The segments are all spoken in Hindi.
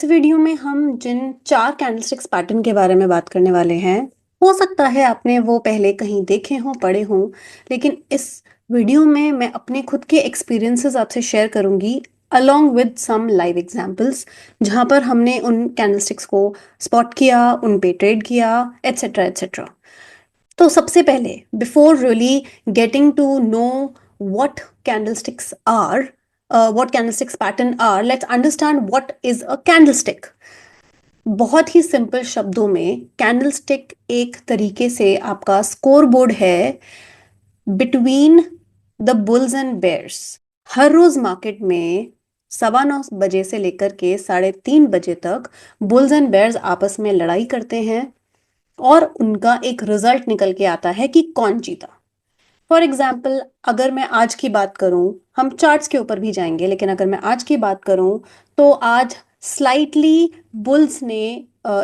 इस वीडियो में हम जिन 4 कैंडलस्टिक्स पैटर्न के बारे में बात करने वाले हैं, हो सकता है आपने वो पहले कहीं देखे हों, पढ़े हों, लेकिन इस वीडियो में मैं अपने खुद के एक्सपीरियंसेस आपसे शेयर करूंगी along with some live examples, जहां पर हमने उन कैंडलस्टिक्स को स्पॉट किया, उन पे ट्रेड किया, एटसेट्रा एटसेट्रा। तो सबसे पहले before really getting to know what candlesticks are, what candlesticks pattern are, let's understand what is a candlestick. बहुत ही सिंपल शब्दों में कैंडलस्टिक एक तरीके से आपका स्कोर बोर्ड है between the bulls and bears. हर रोज मार्केट में 9:15 बजे से लेकर के 3:30 बजे तक बुल्स एंड बेयर्स आपस में लड़ाई करते हैं और उनका एक रिजल्ट निकल के आता है कि कौन जीता। फॉर एग्जाम्पल, अगर मैं आज की बात करूं, हम चार्ट्स के ऊपर भी जाएंगे, लेकिन अगर मैं आज की बात करूं तो आज स्लाइटली बुल्स ने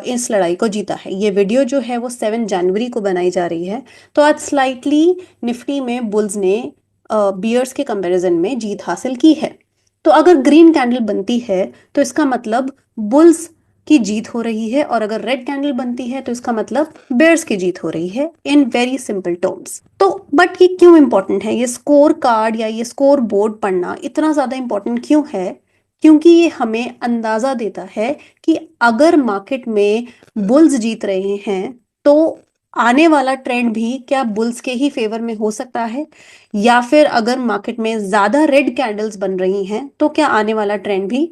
इस लड़ाई को जीता है। ये वीडियो जो है वो 7 जनवरी को बनाई जा रही है, तो आज स्लाइटली निफ्टी में बुल्स ने बियर्स के कंपैरिजन में जीत हासिल की है। तो अगर ग्रीन कैंडल बनती है तो इसका मतलब बुल्स की जीत हो रही है, और अगर रेड कैंडल बनती है तो इसका मतलब बेयर्स की जीत हो रही है, इन वेरी सिंपल टर्म्स। तो बट ये क्यों इंपॉर्टेंट है, ये स्कोर कार्ड या ये स्कोर बोर्ड पढ़ना इतना ज्यादा इंपॉर्टेंट क्यों है? क्योंकि ये हमें अंदाजा देता है कि अगर मार्केट में बुल्स जीत रहे हैं तो आने वाला ट्रेंड भी क्या बुल्स के ही फेवर में हो सकता है, या फिर अगर मार्केट में ज्यादा रेड कैंडल्स बन रही हैं तो क्या आने वाला ट्रेंड भी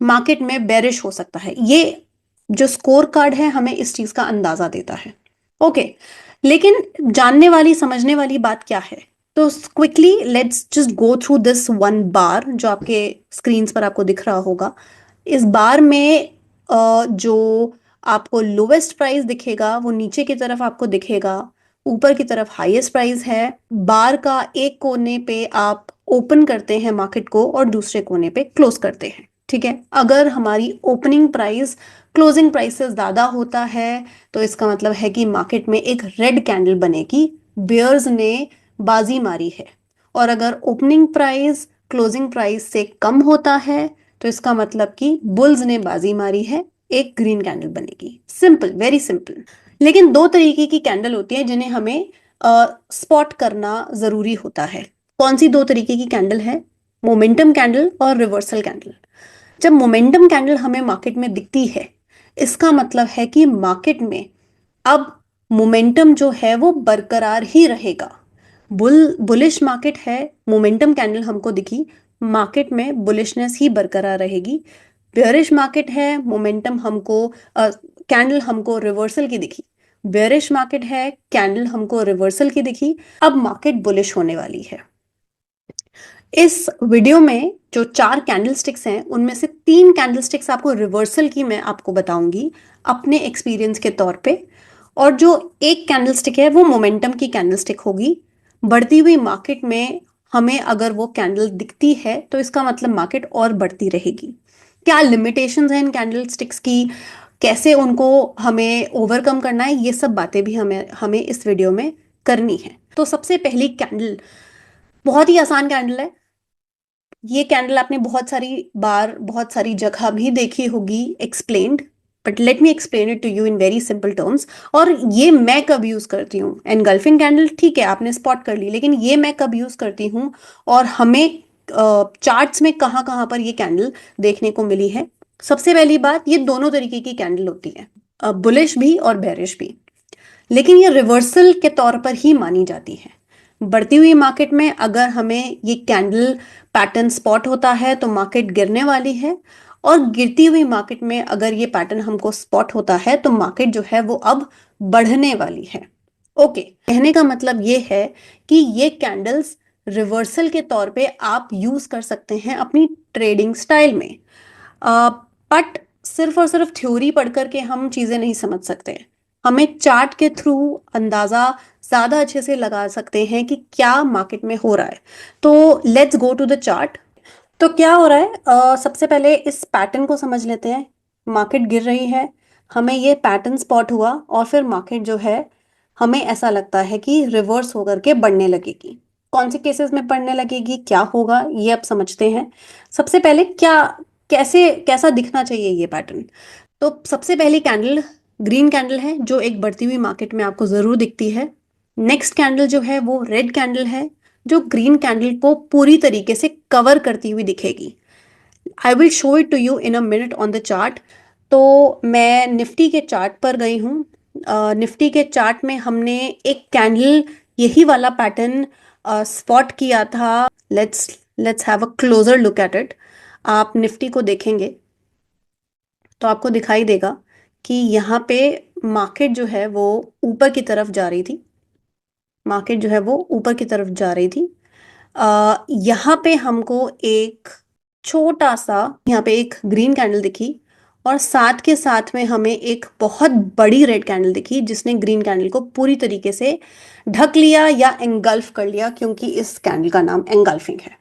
मार्केट में बेरिश हो सकता है। ये जो स्कोर कार्ड है हमें इस चीज का अंदाजा देता है। ओके, लेकिन जानने वाली समझने वाली बात क्या है? तो quickly let's just go through this one बार जो आपके स्क्रीन पर आपको दिख रहा होगा। इस बार में जो आपको लोवेस्ट प्राइस दिखेगा वो नीचे की तरफ आपको दिखेगा, ऊपर की तरफ हाईएस्ट प्राइस है। बार का एक कोने पे आप ओपन करते हैं मार्केट को और दूसरे कोने पे क्लोज करते हैं, ठीक है। अगर हमारी ओपनिंग प्राइस क्लोजिंग प्राइस से ज्यादा होता है तो इसका मतलब है कि मार्केट में एक रेड कैंडल बनेगी, बियर्स ने बाजी मारी है। और अगर ओपनिंग प्राइस क्लोजिंग प्राइस से कम होता है तो इसका मतलब कि बुल्स ने बाजी मारी है, एक ग्रीन कैंडल बनेगी। Simple, very simple. लेकिन दो तरीके की कैंडल होती है जिन्हें हमें स्पॉट करना जरूरी होता है। कौन सी दो तरीके की कैंडल है? मोमेंटम कैंडल और रिवर्सल कैंडल। जब मोमेंटम कैंडल हमें मार्केट में दिखती है, इसका मतलब है कि मार्केट में अब मोमेंटम जो है वो बरकरार ही रहेगा। बुलिश मार्केट है, मोमेंटम कैंडल हमको दिखी, मार्केट में बुलिशनेस ही बरकरार रहेगी। बेयरिश मार्केट है, मोमेंटम हमको कैंडल हमको रिवर्सल की दिखी। बेयरिश मार्केट है, कैंडल हमको रिवर्सल की दिखी, अब मार्केट बुलिश होने वाली है। इस वीडियो में जो 4 कैंडलस्टिक्स हैं उनमें से 3 कैंडलस्टिक्स आपको रिवर्सल की मैं आपको बताऊंगी अपने एक्सपीरियंस के तौर पे, और जो एक कैंडलस्टिक है वो मोमेंटम की कैंडलस्टिक होगी। बढ़ती हुई मार्केट में हमें अगर वो कैंडल दिखती है तो इसका मतलब मार्केट और बढ़ती रहेगी। क्या लिमिटेशंस हैं इन कैंडलस्टिक्स की, कैसे उनको हमें ओवरकम करना है, ये सब बातें भी हमें हमें इस वीडियो में करनी है। तो सबसे पहली कैंडल बहुत ही आसान कैंडल है। ये कैंडल आपने बहुत सारी बार बहुत सारी जगह भी देखी होगी explained, but let me explain it to you in very simple terms. और ये मैं कब यूज करती हूँ? एनगल्फिंग कैंडल ठीक है आपने स्पॉट कर ली, लेकिन ये मैं कब यूज करती हूँ और हमें चार्ट्स में कहाँ कहाँ पर ये कैंडल देखने को मिली है? सबसे पहली बात, ये दोनों तरीके की कैंडल होती है, बुलिश भी और बेरिश भी, लेकिन ये रिवर्सल के तौर पर ही मानी जाती है। बढ़ती हुई मार्केट में अगर हमें ये कैंडल पैटर्न स्पॉट होता है तो मार्केट गिरने वाली है, और गिरती हुई मार्केट में अगर ये पैटर्न हमको स्पॉट होता है तो मार्केट जो है वो अब बढ़ने वाली है। ओके, कहने का मतलब ये है कि ये कैंडल्स रिवर्सल के तौर पे आप यूज कर सकते हैं अपनी ट्रेडिंग स्टाइल में, बट सिर्फ और सिर्फ थ्योरी पढ़ करके हम चीजें नहीं समझ सकते। हमें चार्ट के थ्रू अंदाजा ज्यादा अच्छे से लगा सकते हैं कि क्या मार्केट में हो रहा है। तो let's go to the chart. तो क्या हो रहा है, सबसे पहले इस पैटर्न को समझ लेते हैं। मार्केट गिर रही है, हमें ये पैटर्न स्पॉट हुआ, और फिर मार्केट जो है हमें ऐसा लगता है कि रिवर्स होकर के बढ़ने लगेगी। कौन से केसेस में बढ़ने लगेगी, क्या होगा, ये अब समझते हैं। सबसे पहले क्या कैसा दिखना चाहिए ये पैटर्न। तो सबसे पहली कैंडल ग्रीन कैंडल है जो एक बढ़ती हुई मार्केट में आपको जरूर दिखती है। नेक्स्ट कैंडल जो है वो रेड कैंडल है जो ग्रीन कैंडल को पूरी तरीके से कवर करती हुई दिखेगी। I will show it to you in a minute on the chart. तो मैं निफ्टी के चार्ट पर गई हूँ। निफ्टी के चार्ट में हमने एक कैंडल यही वाला पैटर्न स्पॉट किया था। Let's have a closure look at it. आप निफ्टी को देखेंगे तो आपको दिखाई देगा कि यहाँ पे मार्केट जो है वो ऊपर की तरफ जा रही थी। मार्केट जो है वो ऊपर की तरफ जा रही थी। यहाँ पे हमको एक छोटा सा यहाँ पे एक ग्रीन कैंडल दिखी और साथ के साथ में हमें एक बहुत बड़ी रेड कैंडल दिखी जिसने ग्रीन कैंडल को पूरी तरीके से ढक लिया या एंगल्फ कर लिया, क्योंकि इस कैंडल का नाम एंगल्फिंग है।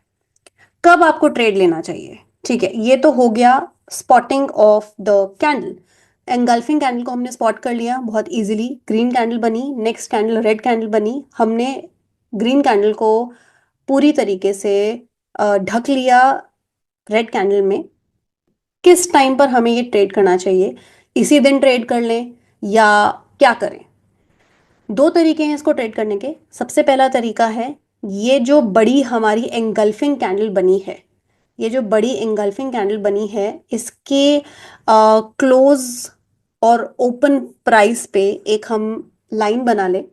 कब आपको ट्रेड लेना चाहिए? ठीक है, ये तो हो गया spotting of the candle. Engulfing candle को हमने स्पॉट कर लिया बहुत इजीली। ग्रीन कैंडल बनी, नेक्स्ट कैंडल रेड कैंडल बनी, हमने ग्रीन कैंडल को पूरी तरीके से ढक लिया रेड कैंडल में। किस टाइम पर हमें ये ट्रेड करना चाहिए? इसी दिन ट्रेड कर लें या क्या करें? दो तरीके हैं इसको ट्रेड करने के। सबसे पहला तरीका है, ये जो बड़ी हमारी एंगल्फिंग कैंडल बनी है, ये जो बड़ी एंगल्फिंग कैंडल बनी है, इसके क्लोज और ओपन प्राइस पे एक हम लाइन बना लें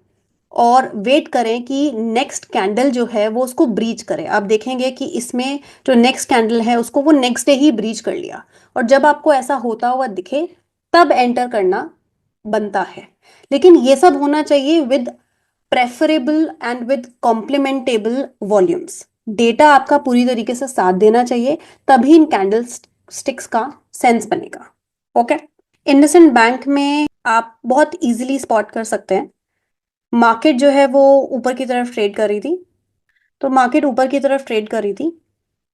और वेट करें कि नेक्स्ट कैंडल जो है वो उसको ब्रीच करे। आप देखेंगे कि इसमें जो नेक्स्ट कैंडल है उसको वो नेक्स्ट डे ही ब्रीच कर लिया, और जब आपको ऐसा होता हुआ दिखे तब एंटर करना बनता है। लेकिन ये सब होना चाहिए with preferable and with complementable volumes. Data आपका पूरी तरीके से साथ देना चाहिए, तभी इन कैंडल स्टिक्स का सेंस बनेगा। ओके, इंडसइंड बैंक में आप बहुत इजीली स्पॉट कर सकते हैं। मार्केट जो है वो ऊपर की तरफ ट्रेड कर रही थी, तो मार्केट ऊपर की तरफ ट्रेड कर रही थी,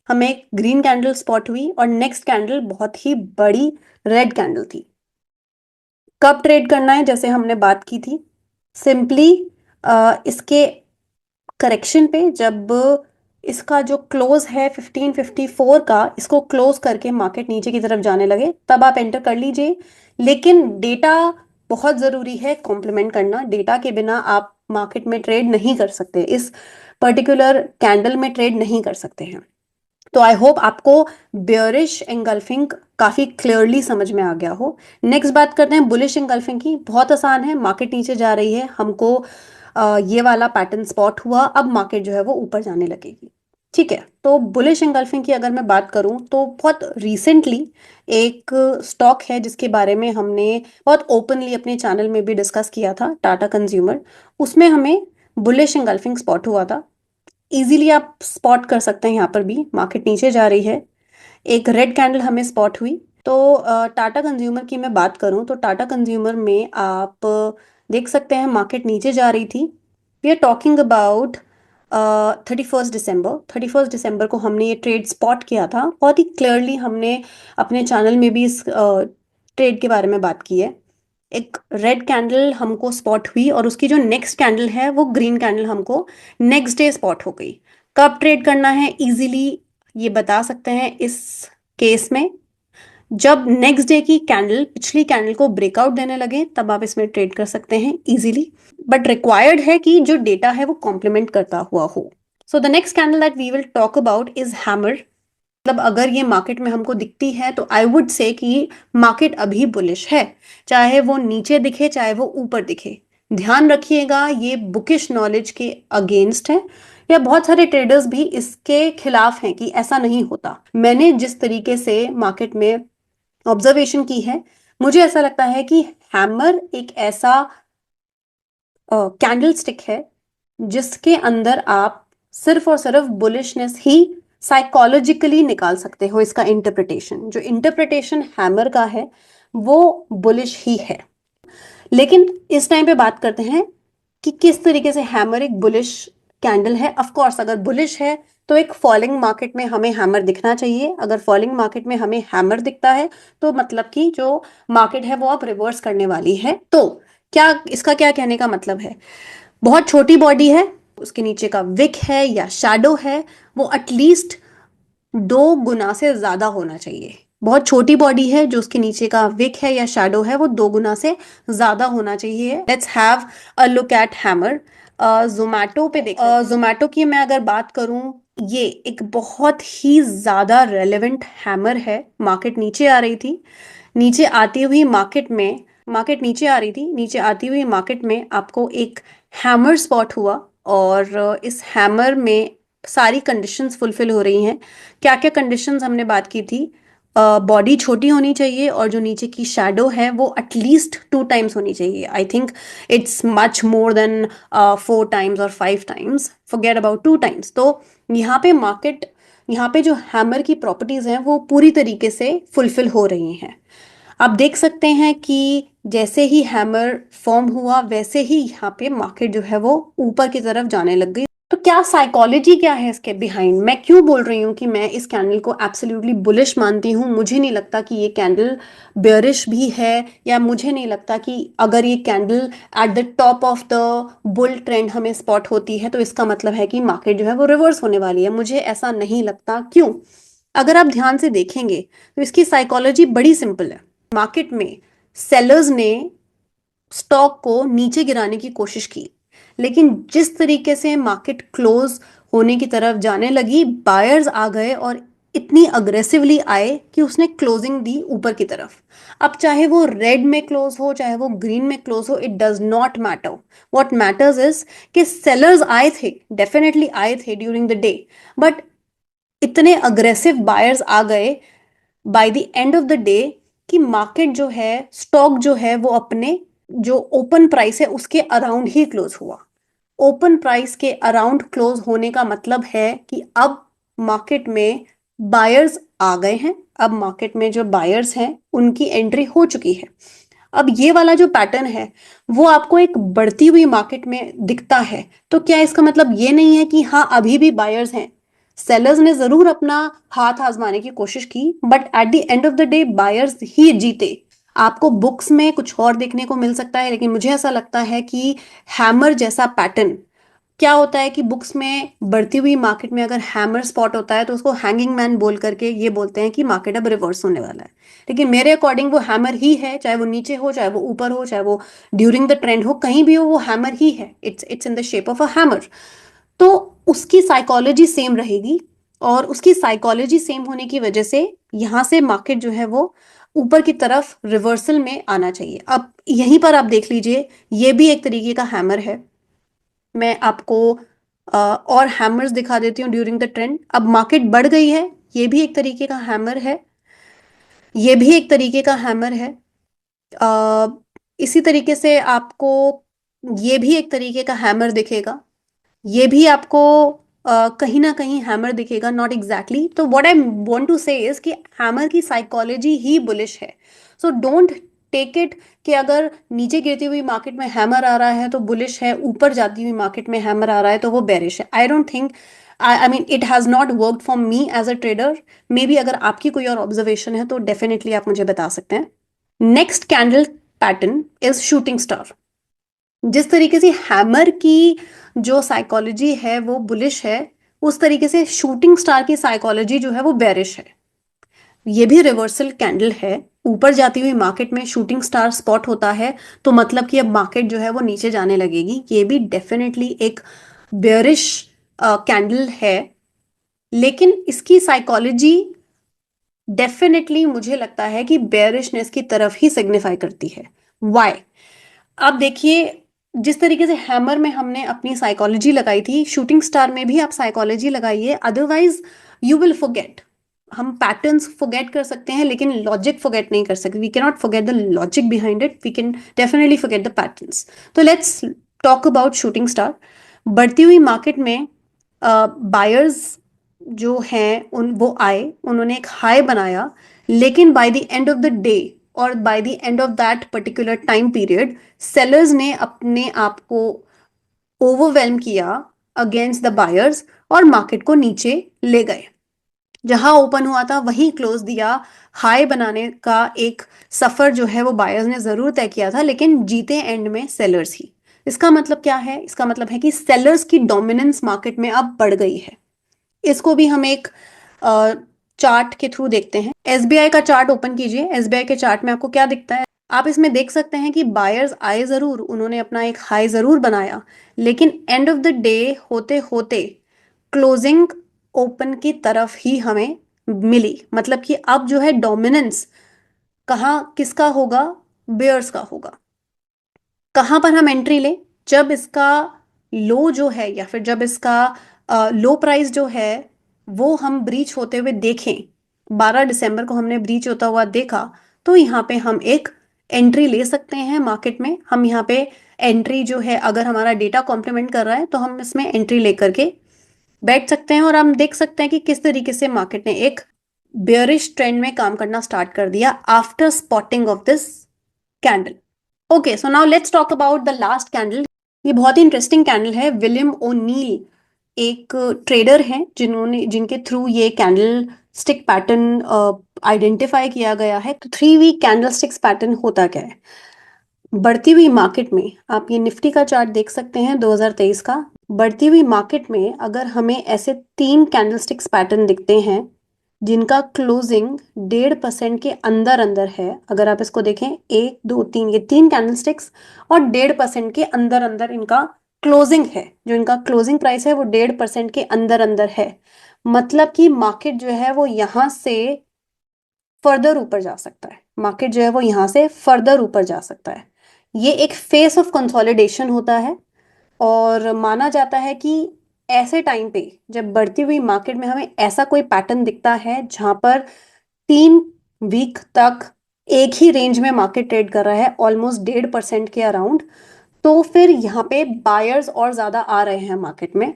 हमें एक ग्रीन कैंडल स्पॉट हुई और नेक्स्ट कैंडल बहुत ही बड़ी रेड कैंडल थी। कब ट्रेड करना है? जैसे हमने बात की थी, सिंपली इसके करेक्शन पे, जब इसका जो क्लोज है 1554 का, इसको क्लोज करके मार्केट नीचे की तरफ जाने लगे तब आप एंटर कर लीजिए। लेकिन डेटा बहुत ज़रूरी है, कॉम्प्लीमेंट करना। डेटा के बिना आप मार्केट में ट्रेड नहीं कर सकते, इस पर्टिकुलर कैंडल में ट्रेड नहीं कर सकते हैं। तो आई होप आपको बेयरिश एंगल्फिंग काफी क्लियरली समझ में आ गया हो। नेक्स्ट बात करते हैं बुलिश एंगल्फिंग की। बहुत आसान है, मार्केट नीचे जा रही है, हमको ये वाला पैटर्न स्पॉट हुआ, अब मार्केट जो है वो ऊपर जाने लगेगी। ठीक है, तो बुलिश एंगल्फिंग की अगर मैं बात करूं तो बहुत रिसेंटली एक स्टॉक है जिसके बारे में हमने बहुत ओपनली अपने चैनल में भी डिस्कस किया था, टाटा कंज्यूमर। उसमें हमें बुलिश एंगल्फिंग स्पॉट हुआ था। इजीली आप स्पॉट कर सकते हैं, यहाँ पर भी मार्केट नीचे जा रही है, एक रेड कैंडल हमें स्पॉट हुई। तो टाटा कंज्यूमर की मैं बात करूं तो टाटा कंज्यूमर में आप देख सकते हैं मार्केट नीचे जा रही थी। वी आर टॉकिंग अबाउट 31 दिसंबर को हमने ये ट्रेड स्पॉट किया था। बहुत ही क्लियरली हमने अपने चैनल में भी इस ट्रेड के बारे में बात की है। एक रेड कैंडल हमको स्पॉट हुई और उसकी जो नेक्स्ट कैंडल है वो ग्रीन कैंडल हमको नेक्स्ट डे स्पॉट हो गई। कब ट्रेड करना है इजीली ये बता सकते हैं इस केस में, जब नेक्स्ट डे की कैंडल पिछली कैंडल को ब्रेकआउट देने लगे तब आप इसमें ट्रेड कर सकते हैं इजीली। बट रिक्वायर्ड है कि जो डेटा है वो कॉम्प्लीमेंट करता हुआ हो। So the next candle that we will talk about is hammer. मतलब अगर ये मार्केट में हमको दिखती है तो आई वुड से कि मार्केट अभी बुलिश है, चाहे वो नीचे दिखे चाहे वो ऊपर दिखे। ध्यान रखिएगा, ये बुकिश नॉलेज के अगेंस्ट है, या बहुत सारे ट्रेडर्स भी इसके खिलाफ हैं कि ऐसा नहीं होता। मैंने जिस तरीके से मार्केट में ऑब्जर्वेशन की है, मुझे ऐसा लगता है कि हैमर एक ऐसा कैंडल स्टिक है जिसके अंदर आप सिर्फ और सिर्फ बुलिशनेस ही साइकोलॉजिकली निकाल सकते हो। इसका इंटरप्रिटेशन, जो इंटरप्रिटेशन हैमर का है वो बुलिश ही है। लेकिन इस टाइम पे बात करते हैं कि किस तरीके से हैमर एक बुलिश कैंडल है। ऑफ कोर्स अगर बुलिश है तो एक फॉलिंग मार्केट में हमें हैमर दिखना चाहिए। अगर फॉलिंग मार्केट में हमें हैमर दिखता है तो मतलब कि जो मार्केट है वो अब रिवर्स करने वाली है। तो क्या इसका क्या कहने का मतलब है? बहुत छोटी बॉडी है, उसके नीचे का विक है या शैडो है वो एटलीस्ट 2 गुना से ज्यादा होना चाहिए। बहुत छोटी बॉडी है, जो उसके नीचे का विक है या शैडो है वो 2 गुना से ज्यादा होना चाहिए। Let's have a look at hammer. Zomato पे देख, जोमैटो की मैं अगर बात करूं, ये एक बहुत ही ज्यादा रेलेवेंट हैमर है। मार्केट नीचे आ रही थी, नीचे आती हुई मार्केट में, मार्केट नीचे आ रही थी, नीचे आती हुई मार्केट में आपको एक हैमर स्पॉट हुआ, और इस हैमर में सारी कंडीशंस फुलफिल हो रही हैं। क्या क्या कंडीशंस हमने बात की थी? बॉडी छोटी होनी चाहिए, और जो नीचे की शैडो है वो एटलीस्ट 2 टाइम्स होनी चाहिए। I think it's much more than 4 times और 5 टाइम्स, फॉरगेट अबाउट 2 टाइम्स। तो यहाँ पे मार्केट, यहाँ पे जो हैमर की प्रॉपर्टीज हैं वो पूरी तरीके से फुलफिल हो रही हैं। आप देख सकते हैं कि जैसे ही हैमर फॉर्म हुआ वैसे ही यहाँ पे मार्केट जो है वो ऊपर की तरफ जाने लग गई। तो क्या साइकोलॉजी क्या है इसके बिहाइंड? मैं क्यों बोल रही हूँ कि मैं इस कैंडल को एब्सोल्युटली बुलिश मानती हूँ? मुझे नहीं लगता कि ये कैंडल बेयरिश भी है, या मुझे नहीं लगता कि अगर ये candle at the top of the bull trend हमें स्पॉट होती है तो इसका मतलब है कि मार्केट जो है वो रिवर्स होने वाली है। मुझे ऐसा नहीं लगता। क्यों? अगर आप ध्यान से देखेंगे तो इसकी साइकोलॉजी बड़ी सिंपल है। मार्केट में सेलर्स ने स्टॉक को नीचे गिराने की कोशिश की, लेकिन जिस तरीके से मार्केट क्लोज होने की तरफ जाने लगी, बायर्स आ गए और इतनी अग्रेसिवली आए कि उसने क्लोजिंग दी ऊपर की तरफ। अब चाहे वो रेड में क्लोज हो, चाहे वो ग्रीन में क्लोज हो, it does not matter. What matters is कि सेलर्स आए थे, डेफिनेटली आए थे ड्यूरिंग द डे, बट इतने अग्रेसिव बायर्स आ गए bye the end of the day कि मार्केट जो है, स्टॉक जो है वो अपने जो ओपन प्राइस है उसके अराउंड ही क्लोज हुआ। ओपन प्राइस के अराउंड क्लोज होने का मतलब है कि अब मार्केट में बायर्स आ गए हैं। अब मार्केट में जो बायर्स हैं उनकी एंट्री हो चुकी है। अब ये वाला जो पैटर्न है वो आपको एक बढ़ती हुई मार्केट में दिखता है, तो क्या इसका मतलब ये नहीं है कि हाँ अभी भी बायर्स हैं? सेलर्स ने जरूर अपना हाथ आजमाने की कोशिश की, but at the end of the day buyers ही जीते। आपको बुक्स में कुछ और देखने को मिल सकता है, लेकिन मुझे ऐसा लगता है कि हैमर जैसा पैटर्न, क्या होता है कि बुक्स में बढ़ती हुई मार्केट में अगर हैमर स्पॉट होता है तो उसको हैंगिंग मैन बोल करके ये बोलते हैं कि मार्केट अब रिवर्स होने वाला है। लेकिन मेरे अकॉर्डिंग वो हैमर ही है, चाहे वो नीचे हो, चाहे वो ऊपर हो, चाहे वो ड्यूरिंग द ट्रेंड हो, कहीं भी हो वो हैमर ही है। It's in the shape of a hammer. तो उसकी साइकोलॉजी सेम रहेगी, और उसकी साइकोलॉजी सेम होने की वजह से यहाँ से मार्केट जो है वो ऊपर की तरफ रिवर्सल में आना चाहिए। अब यहीं पर आप देख लीजिए, ये भी एक तरीके का हैमर है। मैं आपको और हैमर्स दिखा देती हूँ ड्यूरिंग द ट्रेंड। अब मार्केट बढ़ गई है, ये भी एक तरीके का हैमर है, ये भी एक तरीके का हैमर है। अ, इसी तरीके से आपको ये भी एक तरीके का हैमर दिखेगा, ये भी आपको कहीं ना कहीं हैमर दिखेगा, नॉट एग्जैक्टली exactly। तो व्हाट आई वांट टू से इज कि हैमर की साइकोलॉजी ही बुलिश है। सो डोंट टेक इट कि अगर नीचे गिरती हुई मार्केट में हैमर आ रहा है तो बुलिश है, ऊपर जाती हुई मार्केट में हैमर आ रहा है तो वो बेरिश है। I don't think, I mean it has not worked for me as a trader. Maybe अगर आपकी कोई और ऑब्जर्वेशन है तो डेफिनेटली आप मुझे बता सकते हैं। Next candle pattern is shooting star. जिस तरीके से हैमर की जो साइकोलॉजी है वो बुलिश है, उस तरीके से शूटिंग स्टार की साइकोलॉजी जो है वो बेरिश है। ये भी रिवर्सल कैंडल है। ऊपर जाती हुई मार्केट में शूटिंग स्टार स्पॉट होता है तो मतलब कि अब मार्केट जो है वो नीचे जाने लगेगी। ये भी डेफिनेटली एक बेरिश कैंडल है, लेकिन इसकी साइकोलॉजी डेफिनेटली मुझे लगता है कि बेरिशनेस की तरफ ही सिग्निफाई करती है। वाई? आप देखिए, जिस तरीके से हैमर में हमने अपनी साइकोलॉजी लगाई थी, शूटिंग स्टार में भी आप साइकोलॉजी लगाइए, अदरवाइज यू विल फॉरगेट। हम पैटर्न्स फॉरगेट कर सकते हैं लेकिन लॉजिक फॉरगेट नहीं कर सकते। We can not forget the logic behind it, we can definitely forget the patterns. तो let's talk about shooting star. बढ़ती हुई मार्केट में बायर्स जो हैं उन वो आए, उन्होंने एक हाई बनाया, लेकिन by the end of the day और by the end of that particular time period sellers ने अपने आप को ओवरवेलम किया अगेंस्ट द बायर्स और मार्केट को नीचे ले गए। जहां ओपन हुआ था वहीं क्लोज दिया। हाई बनाने का एक सफर जो है वो बायर्स ने जरूर तय किया था, लेकिन जीते एंड में सेलर्स ही। इसका मतलब क्या है? इसका मतलब है कि सेलर्स की डोमिनेंस मार्केट में अब बढ़ गई है। इसको भी हम एक चार्ट के थ्रू देखते हैं। एसबीआई का चार्ट ओपन कीजिए। एसबीआई के चार्ट में आपको क्या दिखता है? आप इसमें देख सकते हैं कि बायर्स आए जरूर, उन्होंने अपना एक हाई जरूर बनाया, लेकिन एंड ऑफ द डे होते होते क्लोजिंग ओपन की तरफ ही हमें मिली। मतलब कि अब जो है डोमिनेंस कहाँ किसका होगा? बेयर्स का होगा। कहाँ पर हम एंट्री लें? जब इसका लो जो है या फिर जब इसका लो प्राइस जो है वो हम ब्रीच होते हुए देखें, 12 दिसंबर को हमने ब्रीच होता हुआ देखा, तो यहाँ पे हम एक एंट्री ले सकते हैं मार्केट में। हम यहाँ पे एंट्री जो है, अगर हमारा डेटा कॉम्प्लीमेंट कर रहा है तो हम इसमें एंट्री लेकर के बैठ सकते हैं और हम देख सकते हैं कि किस तरीके से मार्केट ने एक बेयरिश ट्रेंड में काम करना स्टार्ट कर दिया after spotting of this candle. Okay, so now let's talk about the last candle. ये बहुत ही इंटरेस्टिंग कैंडल है। विलियम ओनील एक ट्रेडर हैं जिनके थ्रू ये कैंडल स्टिक पैटर्न आइडेंटिफाई किया गया है। तो 3 वीक कैंडल स्टिक्स पैटर्न होता क्या है? बढ़ती हुई मार्केट में आप ये निफ्टी का चार्ट देख सकते हैं 2023 का। बढ़ती हुई मार्केट में अगर हमें ऐसे 3 कैंडलस्टिक्स पैटर्न दिखते हैं जिनका क्लोजिंग 1.5% के अंदर अंदर है, अगर आप इसको देखें 1 2 3, ये 3 कैंडलस्टिक्स और 1.5% के अंदर अंदर इनका क्लोजिंग है, जो इनका क्लोजिंग प्राइस है वो 1.5% के अंदर अंदर है, मतलब कि मार्केट जो है वो यहां से फर्दर ऊपर जा सकता है। मार्केट जो है वो यहां से फर्दर ऊपर जा सकता है। ये एक फेस ऑफ कंसोलिडेशन होता है और माना जाता है कि ऐसे टाइम पे जब बढ़ती हुई मार्केट में हमें ऐसा कोई पैटर्न दिखता है जहां पर 3 वीक तक एक ही रेंज में मार्केट ट्रेड कर रहा है ऑलमोस्ट 1.5% के अराउंड, तो फिर यहाँ पे बायर्स और ज्यादा आ रहे हैं मार्केट में,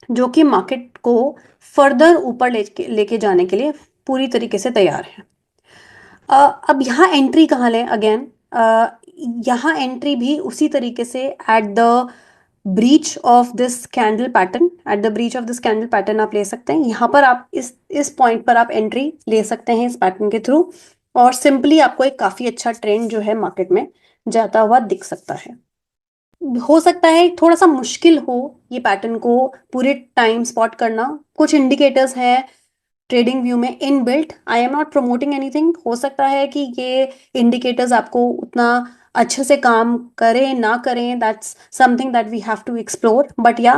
जो कि मार्केट को फर्दर ऊपर लेके जाने के लिए पूरी तरीके से तैयार है। अब यहाँ एंट्री कहाँ लें? अगेन यहाँ एंट्री भी उसी तरीके से at the breach of this candle pattern, at the breach of this candle pattern आप ले सकते हैं। यहाँ पर आप इस पॉइंट पर आप एंट्री ले सकते हैं इस पैटर्न के थ्रू, और सिंपली आपको एक काफी अच्छा ट्रेंड जो है मार्केट में जाता हुआ दिख सकता है। हो सकता है थोड़ा सा मुश्किल हो ये पैटर्न को पूरे टाइम स्पॉट करना। कुछ इंडिकेटर्स है ट्रेडिंग व्यू में inbuilt. I am not promoting anything. हो सकता है कि ये इंडिकेटर्स आपको उतना अच्छे से काम करें ना करें, that's something that we have to explore, but या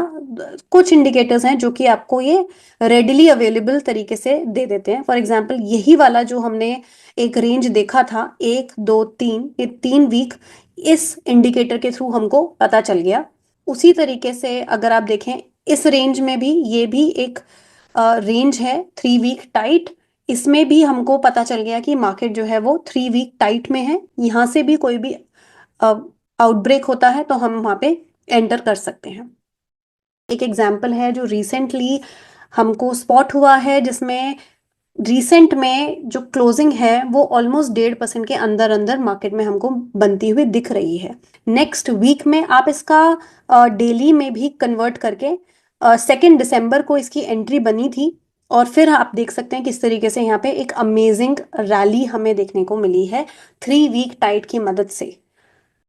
कुछ इंडिकेटर्स हैं जो कि आपको ये रेडिली अवेलेबल तरीके से दे देते हैं। फॉर एग्जांपल यही वाला जो हमने एक रेंज देखा था 1 2 3, ये 3 वीक इस इंडिकेटर के थ्रू हमको पता चल गया। उसी तरीके से अगर आप देखें इस रेंज में भी, ये भी एक रेंज है 3 वीक टाइट, इसमें भी हमको पता चल गया कि मार्केट जो है वो 3 वीक टाइट में है। यहाँ से भी कोई भी आउटब्रेक होता है तो हम वहाँ पे एंटर कर सकते हैं। एक एग्जाम्पल है जो रिसेंटली हमको स्पॉट हुआ है, जिसमें रिसेंट में जो क्लोजिंग है वो ऑलमोस्ट 1.5% के अंदर अंदर मार्केट में हमको बनती हुई दिख रही है। नेक्स्ट वीक में आप इसका डेली में भी कन्वर्ट करके 2 दिसंबर को इसकी एंट्री बनी थी, और फिर आप देख सकते हैं किस तरीके से यहाँ पे एक अमेजिंग रैली हमें देखने को मिली है 3 वीक टाइट की मदद से।